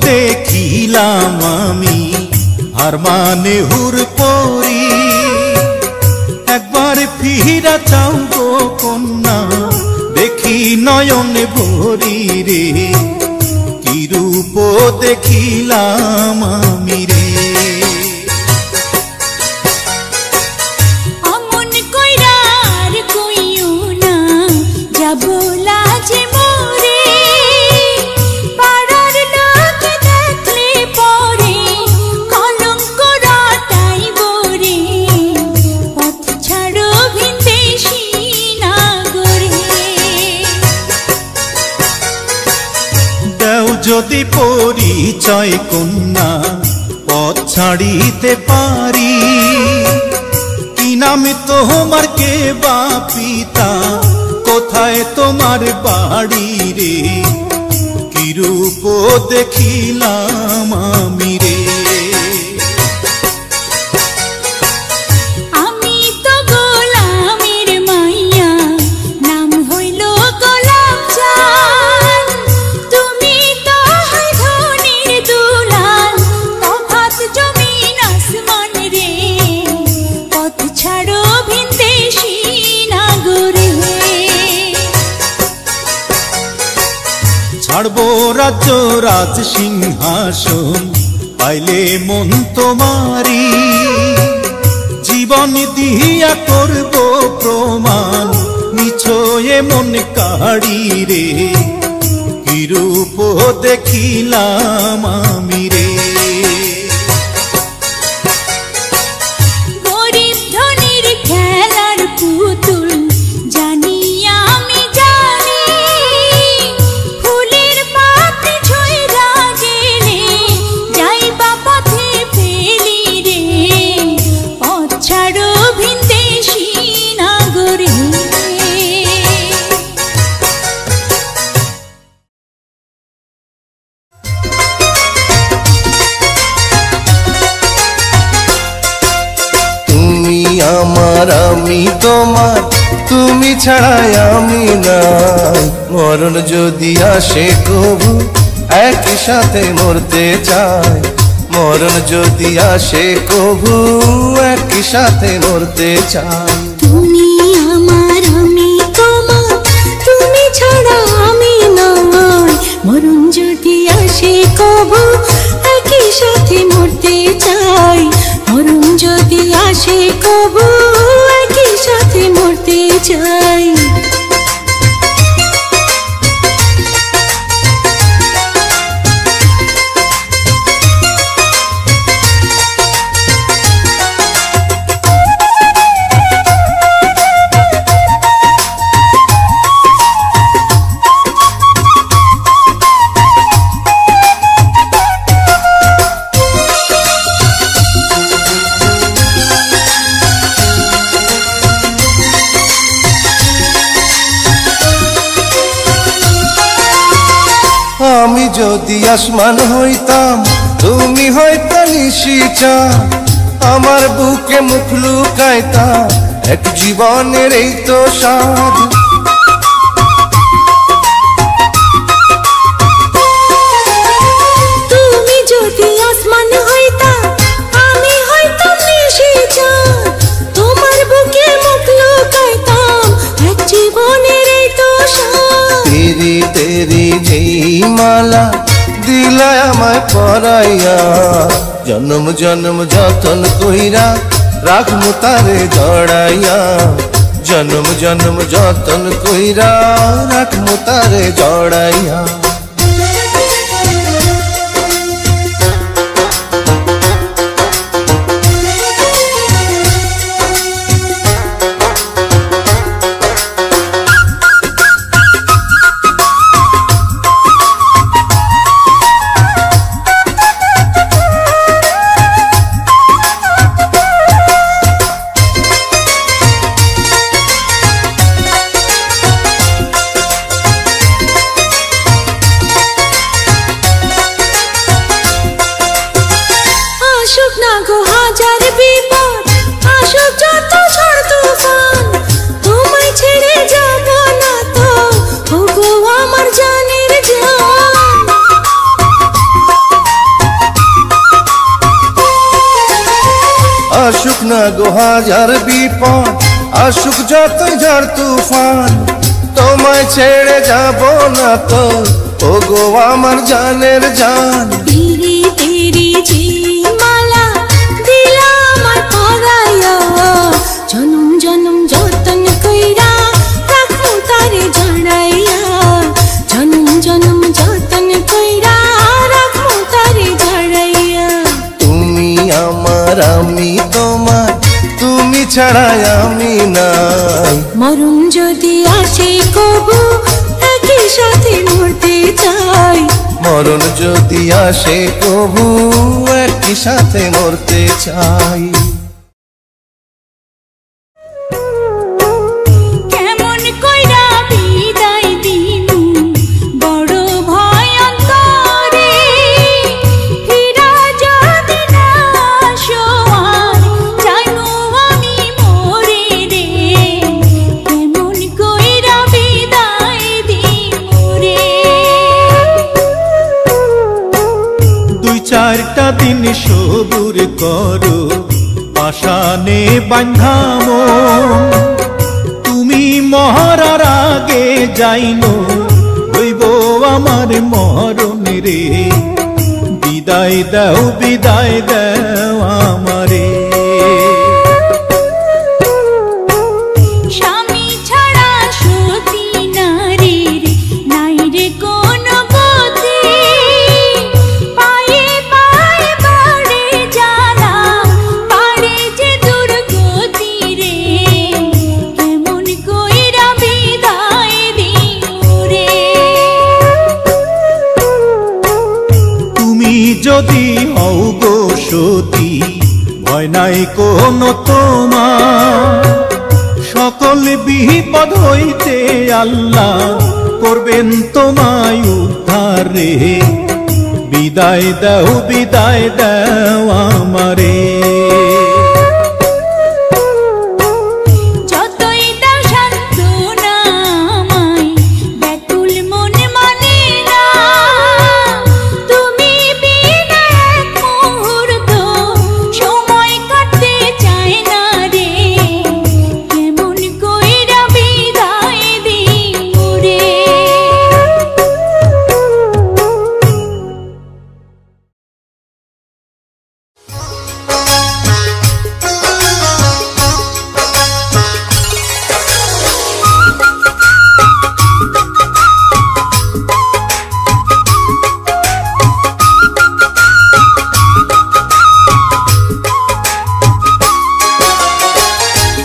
দেখিলাম আমি আর মানে হুর পরি একবার ফিরা চাও গো কন্যা দেখি নয়নে ভরি রে কি রূপ দেখিলাম আমি রে যদি পরিচয় কন্যা পথ ছাড়িতে পারি কি নামে তোমার কে বা পিতা কোথায় তোমার বাড়ি রে কি রূপ দেখিলাম আমি রে ছাড়বো রাজ্য রাজ সিংহাসন পাইলে মন তোমারি জীবন দিয়া করব প্রমাণ নিছয়ে মন কাড়ি রে কি রূপ দেখিলাম আমি রে আমার আমি তোমার তুমি ছাড়াই আমি নাই মরণ যদি আসে কবু একই সাথে মরতে চাই মরণ যদি আসে কবু একই সাথে মরতে চাই তুমি আমার আমি তোমার তুমি ছাড়া আমি নাই মরণ যদি আসে কবু একই সাথে মরতে চাই মরণ যদি আসে কবু একই সাথে মরতে চাই আমি যদি আসমান হইতাম তুমি হয়তো নিশিচা আমার বুকে মুখ লুকাইতা এক জীবনের এই তো স্বাদ তুমি যদি আসমান হইতা আমি হয়তো নিশিচা তোমার বুকে মুখ লুকাইতাম এক জীবনের এই তো স্বাদ তেরি তেরি যেই মালা দিলা আমায় পরাইয়া জন্ম জন্ম যতন কইরা রাখমু তারে জড়াইয়া জন্ম জন্ম যতন কইরা রাখমু তারে জড়াইয়া না গো হাজার বিপদ, আসুক যতই ঝড় তুফান, তোমায় ছেড়ে যাব না তো ও গো আমার জানের জান। তেরি তেরি যে মালা দিলা আমার পরাইয়া, জনম জনম যতন কইরা রাখমু তারে জড়াইয়া, জনম জনম যতন কইরা রাখমু তারে জড়াইয়া। তুমি আমার আমি তোমার, তুমি ছাড়া আমি নাই। মরণ যদি আসে কবু একই সাথে মরতে চাই, মরণ যদি আসে কবু একই সাথে মরতে চাই। কেমন কইরা বিদায় দিমু বড় ভয় অন্তরে, ফিরা যদি না আসো আর জানো আমি মরে রে, কেমন কইরা বিদায় দিমু রে। দুই চারটা দিন সবুর করো, পাশানে বান্ধামো, তুমি মহারার আগে যাইনো হইব আমার মরণ রে, বিদায় দাও আমারে। স্বামী ছাড়া সতী নারীর নাই রে কোন গতি, পায়ে পায়ে বাড়ে জ্বালা বাড়ে যে দুর্গতি রে, কেমন কইরা বিদায় দিমু রে। তুমি যদি হও গো সতী, ভয় নাই কোনো তোমার, সকল বিপদ হইতে আল্লাহ করবেন তোমায় উদ্ধার রে, বিদায় দাও আমারে। যতই দাও সান্ত্বনা আমায়, ব্যাকুল মন মানে না, তুমি বিনা এক মুহূর্ত সময় কাটতে চায় না রে, কেমন কইরা বিদায় দিমু রে।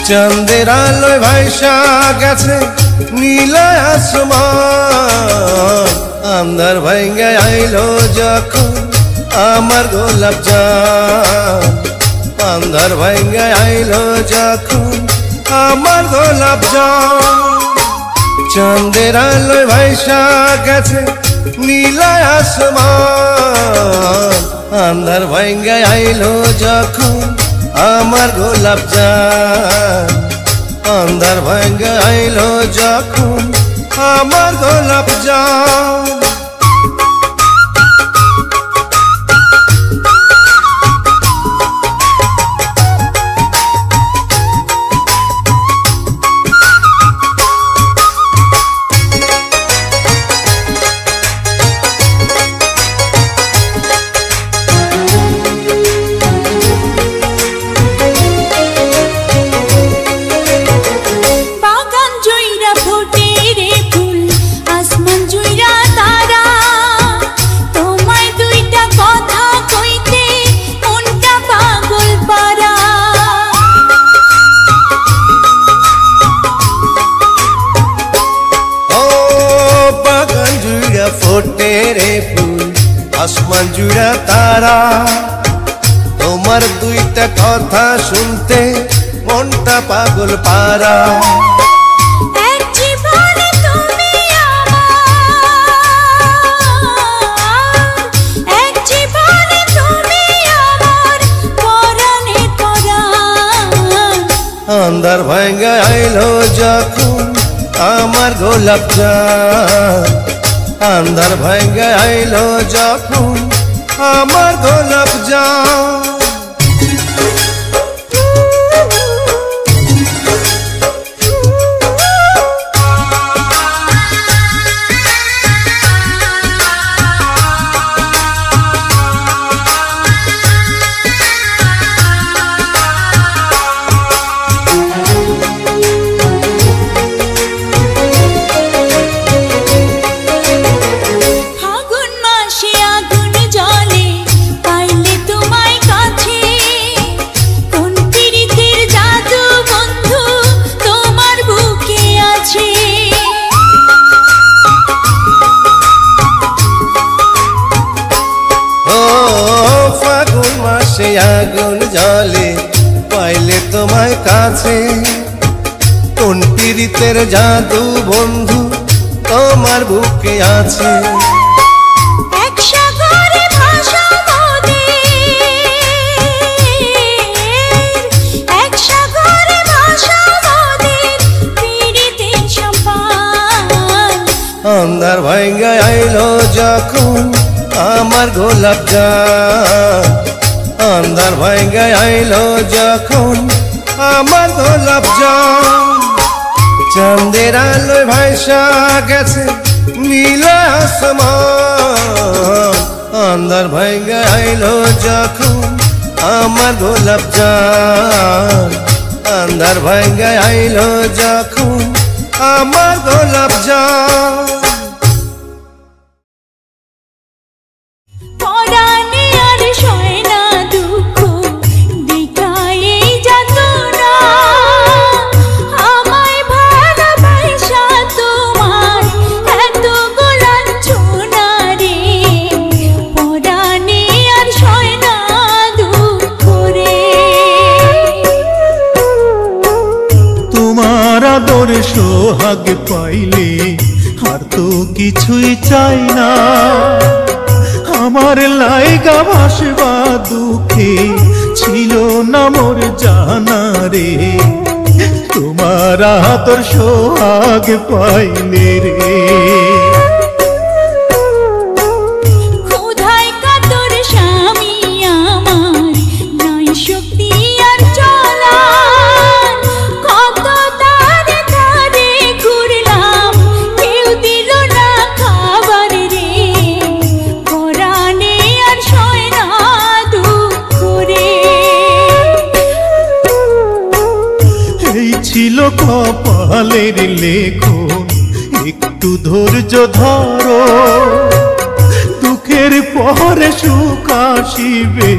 চাঁদের আলোয় ভাইসা গেছে নীল আসমান, আন্ধার ভাঙ্গে আইলো যখন আমার গোলাপ জান, আন্ধার ভাঙ্গে আইলো যখন আমার গোলাপ জান। চাঁদের আলোয় ভাইসা গেছে নীল আসমান, আন্ধার ভাঙ্গে আইলো যখন আমার গোলাপ জান, আন্ধার ভাঙ্গে আইলো যখন আমার গোলাপ জান। বাগান জুইরা ফোটে রে ফুল, আসমান জুইরা তারা, তোমায় দুইটা কথা কইতে মনটা পাগল পারা। ও বাগান জুড়া ফোটে রে ফুল, আসমান জুড়া তারা, তোমার দুইটা কথা শুনতে মনটা পাগল পারা। এক জীবনে তুমি আমার, এক জীবনে তুমি আমার পরাণে পরাণ। আন্ধার ভাঙ্গে আইলো যখন আমার গোলাপ জান, আন্ধার ভাঙ্গে আইলো যখন আমার গোলাপ জান। জলে পাইলে তোমায় কাছে। কোন পীড়িতের জাদু বন্ধু তোমার বুকে আছে। এক সাগরে ভাসা এক সাগরে ভাসা পীড়িতের সম্পান। আন্ধার ভাঙ্গা আইলো যখন আমার গোলাপ জান, আন্ধার ভাঙ্গা আইলো যখন আমার গোলাপ জান। চাঁদের আলোয় ভাইসা গেছে নীল আসমান, আন্ধার ভাঙ্গা আইলো যখন আমার গোলাপ জান, আন্ধার ভাঙ্গা আইলো যখন আমার গোলাপ জান। পরাণে আর সয় না দুঃখ দেখায় এই যাতনা, আমায় ভালোবাসা তোমার এত গোলাঞ্ছনা রে। পরাণে আর সয় না দুঃখ রে। তোমার আদর সোহাগ পাইলে আর তো কিছুই চাই না। আমার লাইগা ভাসবা দুঃখে ছিল না মোর জানা রে। তোমার আদর সোহাগ পাইলে রে। ক্ষুধায় কাতর স্বামী আমার নাই শক্তি আর চলার, কত তারে তারে ঘুরলাম কেউ দিল না খাবার রে। পরাণে আর সয় না দুঃখ রে। এই ছিল কপালের লেখন, একটু ধৈর্য ধরো। দুঃখের পরে সুখ আসিবে,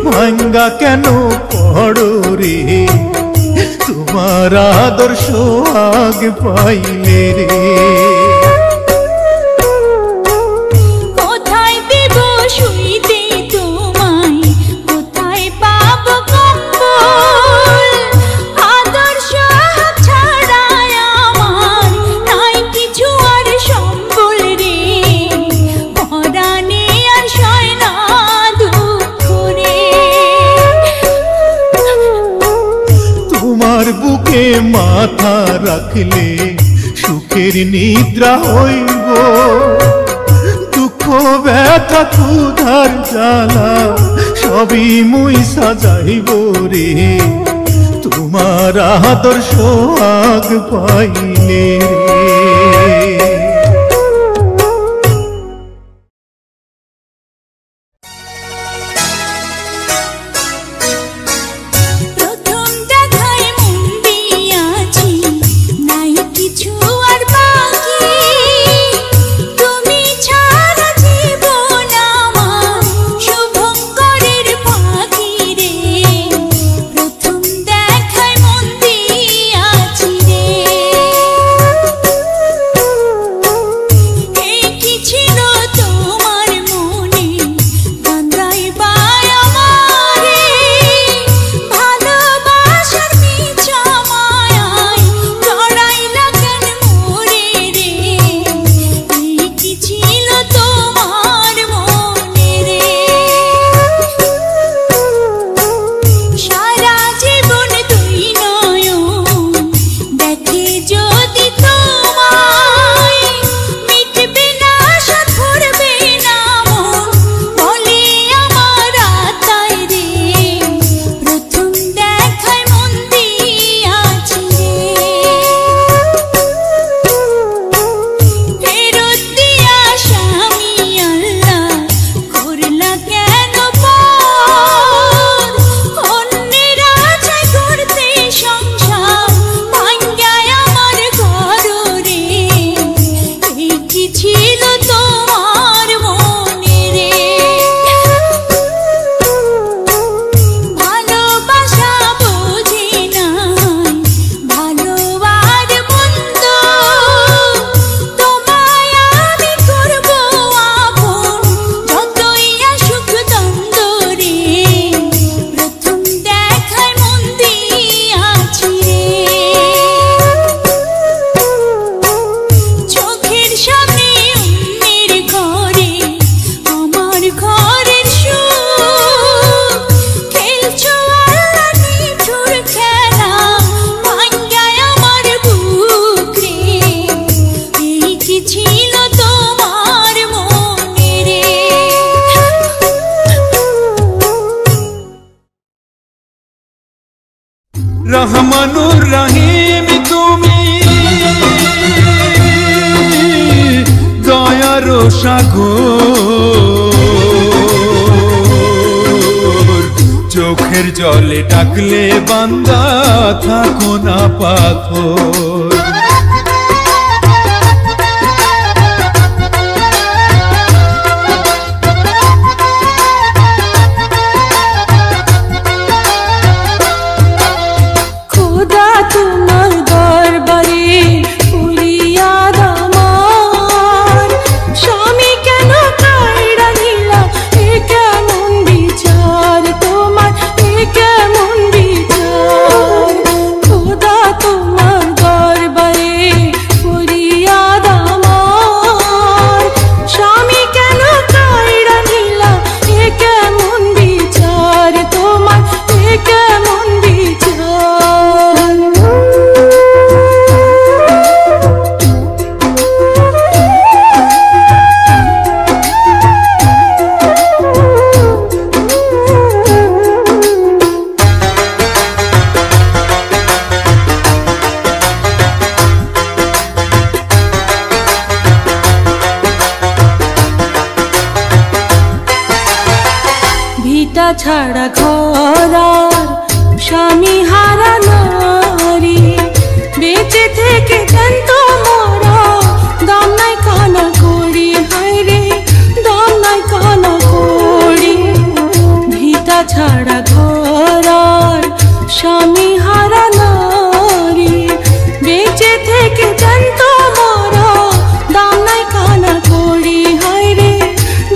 ভাঙ্গা কেন পড়ো রে। তোমার আদর সোহাগ পাইলে রে। কোথায় দেব শুইতে তোমায়, কোথায় পাব কম্বল। আদর্শ ছাড়ায় আমার নাই কিছু আর সম্বল রে। পরাণে আর সয় না দুঃখ রে। তোমার বুকে মাথা রাখলে সুখের নিদ্রা হইব। দুঃখ ব্যথা ক্ষুধার জ্বালা সবই মুই সাজাইব রে। তোমার আদর সোহাগ পাইলে রে। প্রথম দেখায় মন দিয়াছি নাই কিছু আর বাকি। তুমি ছাড়া জীবন আমার শুভঙ্করের পাখি রে। প্রথম দেখায় মন দিয়াছি রে। সাগর, চোখের জলে ডাকলে বান্দা থাকো না পাথর। ছাড়া ঘর আর স্বামী হারা নারী, বেঁচে থেকে জানত মরা দাম নাই কানা করি, হায় রে দাম নাই কানা করি। ভিটা ছাড়া ঘর আর স্বামী হারা নারী, বেঁচে থেকে জানত মরা দাম নাই কানা করি, হায় রে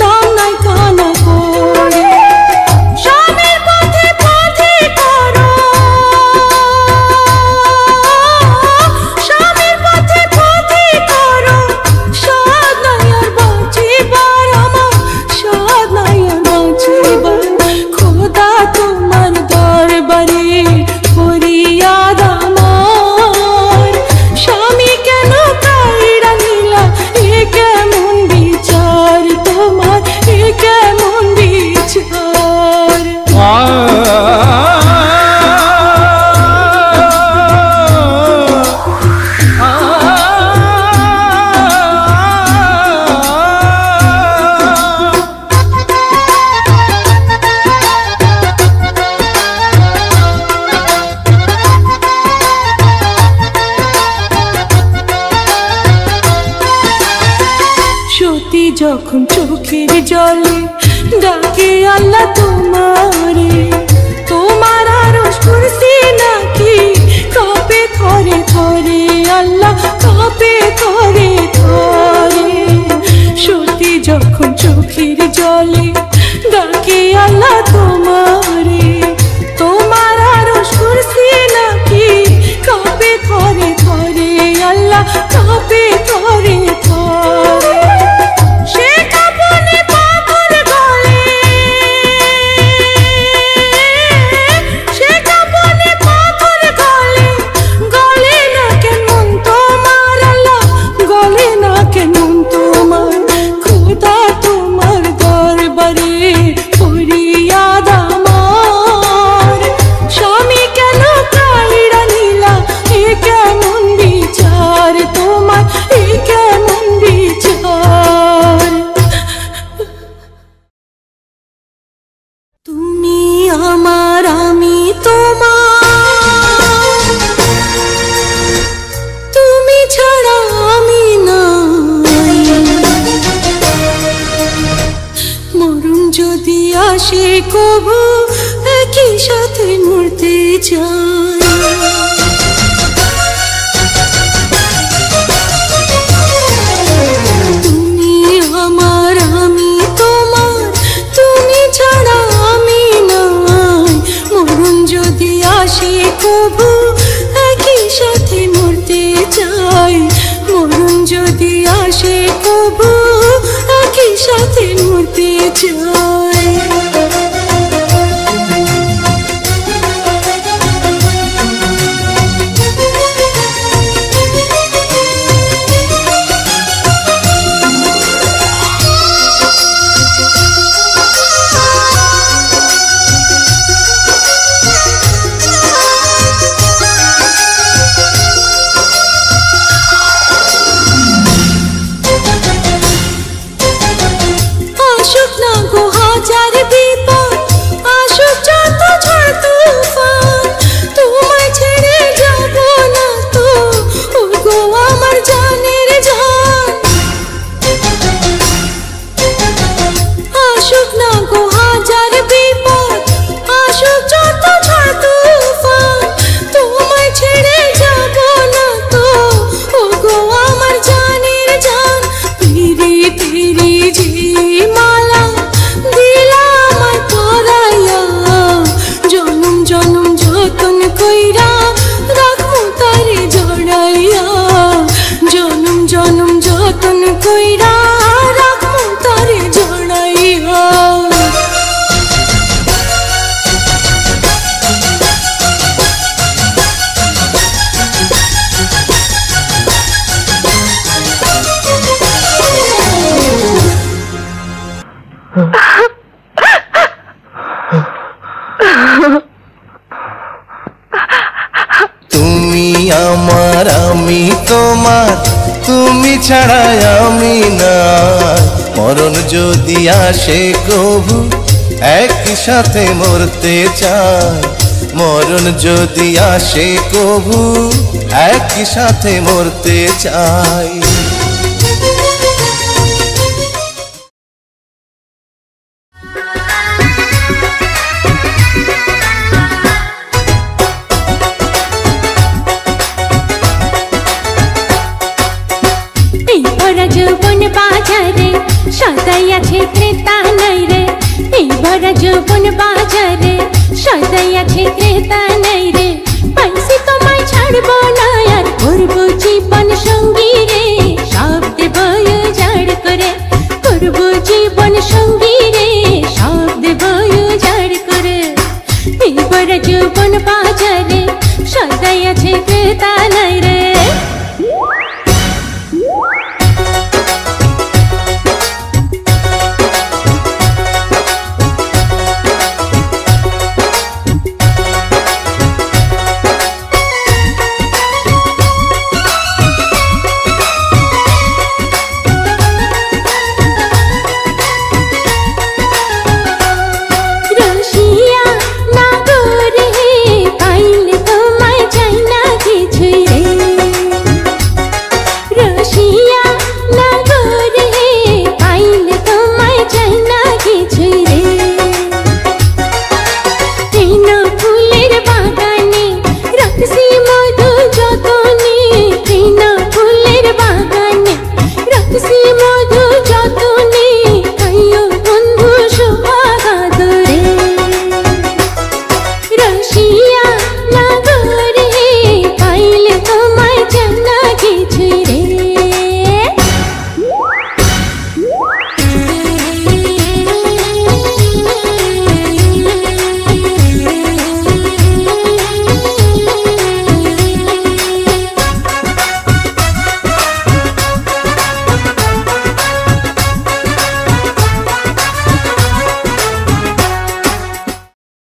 দাম নাই কানা করি। যখন চোখের জলে ডাকে আল্লাহ তোমারে, তোমার আরশ কুরসি নাকি কাঁপে থরে থরে, আল্লাহ কাঁপে থরে থরে। সত্যি যখন চোখের জলে ডাকে আল্লাহ তোমারে, তোমার আরশ কুরসি নাকি কাঁপে থরে থরে, আল্লাহ কাঁপে থরে থরে। আসে কবু একই সাথে মরতে চাই। তুমি আমার আমি তোমার, তুমি ছাড়া আমি নাই। মরণ যদি আসে কবু একই সাথে মরতে চাই। মরণ যদি আসে কবু একই সাথে মরতে চাই। তুমি আমার আমি তোমার, তুমি ছাড়া আমি না। মরণ যদি আসে কবু একই সাথে মরতে চাই। মরণ যদি আসে কবু একই সাথে মরতে চাই। এই ভরা যৌবন বাজারে সদাই আছে ক্রেতা নাই রে। এই ভরা যৌবন বাজারে সদাই আছে ক্রেতা নাই রে। পাইছি তোমায় ছাড়বো না আর করবো জীবন